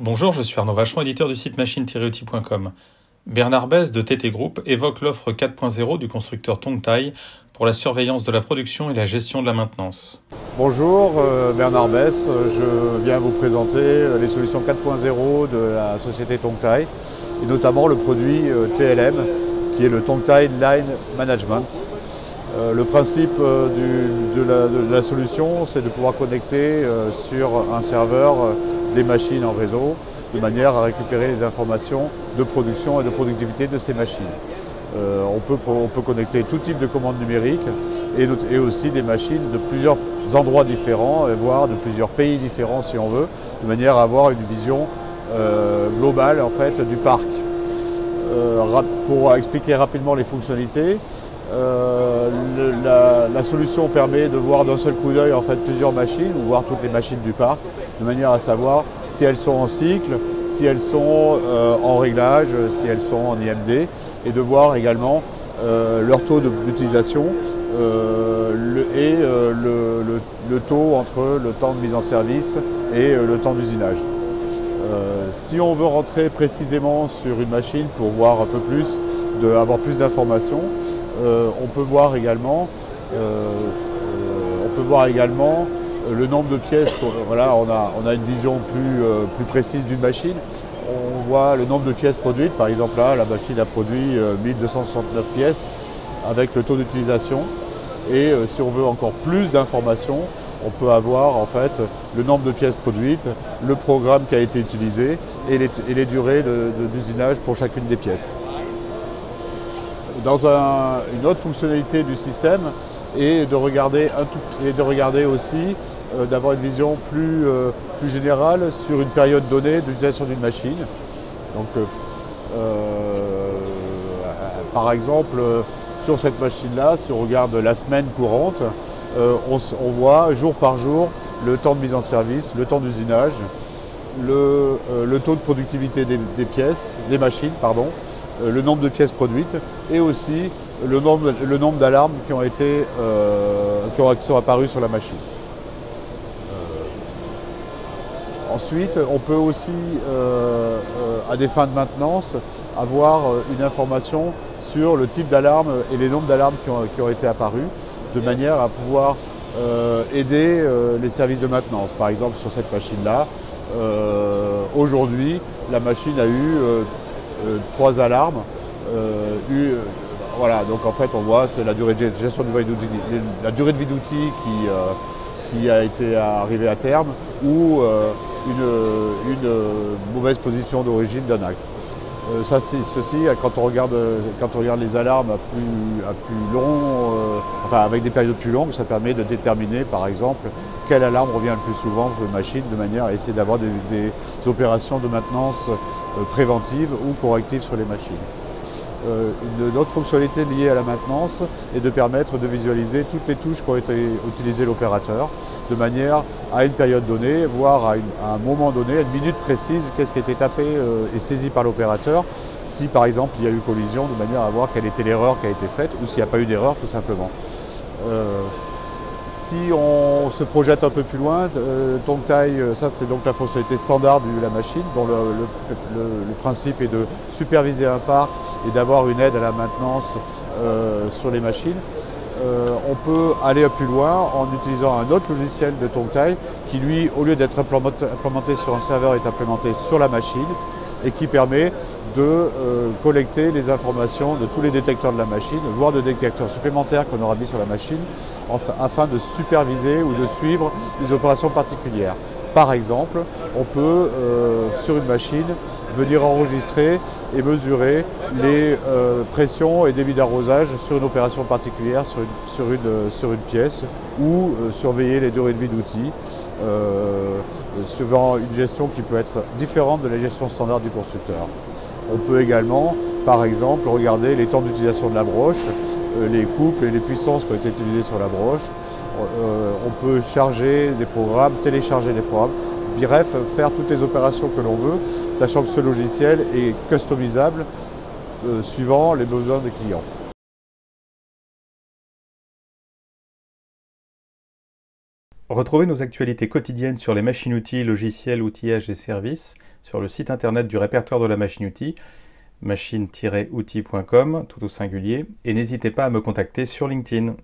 Bonjour, je suis Arnaud Vachon, éditeur du site machine-outil.com. Bernard Besse de TT Group évoque l'offre 4.0 du constructeur Tongtai pour la surveillance de la production et la gestion de la maintenance. Bonjour, Bernard Besse, je viens vous présenter les solutions 4.0 de la société Tongtai et notamment le produit TLM qui est le Tongtai Line Management. Le principe de la solution, c'est de pouvoir connecter sur un serveur des machines en réseau de manière à récupérer les informations de production et de productivité de ces machines. On peut connecter tout type de commandes numériques et aussi des machines de plusieurs endroits différents, voire de plusieurs pays différents si on veut, de manière à avoir une vision globale en fait, du parc. Pour expliquer rapidement les fonctionnalités, la solution permet de voir d'un seul coup d'œil en fait, plusieurs machines, ou voir toutes les machines du parc, de manière à savoir si elles sont en cycle, si elles sont en réglage, si elles sont en IMD, et de voir également leur taux d'utilisation et le taux entre le temps de mise en service et le temps d'usinage. Si on veut rentrer précisément sur une machine pour voir un peu plus, avoir plus d'informations, on peut voir également le nombre de pièces. Voilà, on a une vision plus précise d'une machine. On voit le nombre de pièces produites. Par exemple, là, la machine a produit 1269 pièces avec le taux d'utilisation. Et si on veut encore plus d'informations, on peut avoir en fait le nombre de pièces produites, le programme qui a été utilisé et les durées d'usinage pour chacune des pièces. Une autre fonctionnalité du système est de regarder aussi d'avoir une vision plus générale sur une période donnée d'utilisation d'une machine. Donc, par exemple, sur cette machine-là, si on regarde la semaine courante, on voit jour par jour le temps de mise en service, le temps d'usinage, le taux de productivité des machines, le nombre de pièces produites et aussi le nombre d'alarmes qui sont apparues sur la machine. Ensuite, on peut aussi, à des fins de maintenance, avoir une information sur le type d'alarme et les nombres d'alarmes qui ont été apparues, de manière à pouvoir aider les services de maintenance. Par exemple, sur cette machine-là, aujourd'hui, la machine a eu 3 alarmes. Voilà, donc en fait, on voit c'est la durée de gestion du la durée de vie d'outil qui a été arrivée à terme ou une mauvaise position d'origine d'un axe. Ceci, quand on regarde les alarmes avec des périodes plus longues, ça permet de déterminer par exemple quelle alarme revient le plus souvent pour une machine, de manière à essayer d'avoir des opérations de maintenance préventives ou correctives sur les machines. Une autre fonctionnalité liée à la maintenance est de permettre de visualiser toutes les touches qu'ont été utilisées l'opérateur, de manière à une période donnée, voire à un moment donné, à une minute précise, qu'est-ce qui a été tapé et saisi par l'opérateur, si par exemple il y a eu collision, de manière à voir quelle était l'erreur qui a été faite ou s'il n'y a pas eu d'erreur tout simplement. Si on se projette un peu plus loin, Tongtai, ça c'est donc la fonctionnalité standard de la machine, dont le principe est de superviser un parc et d'avoir une aide à la maintenance sur les machines. On peut aller plus loin en utilisant un autre logiciel de Tongtai qui lui, au lieu d'être implémenté sur un serveur, est implémenté sur la machine et qui permet de collecter les informations de tous les détecteurs de la machine, voire de détecteurs supplémentaires qu'on aura mis sur la machine, afin de superviser ou de suivre des opérations particulières. Par exemple, on peut, sur une machine, venir enregistrer et mesurer les pressions et débits d'arrosage sur une opération particulière, sur une pièce, ou surveiller les durées de vie d'outils, suivant une gestion qui peut être différente de la gestion standard du constructeur. On peut également, par exemple, regarder les temps d'utilisation de la broche, les couples et les puissances qui ont été utilisées sur la broche. On peut charger des programmes, télécharger des programmes, bref, faire toutes les opérations que l'on veut, sachant que ce logiciel est customisable suivant les besoins des clients. Retrouvez nos actualités quotidiennes sur les machines-outils, logiciels, outillages et services sur le site internet du répertoire de la machine-outil, machine-outil.com, tout au singulier, et n'hésitez pas à me contacter sur LinkedIn.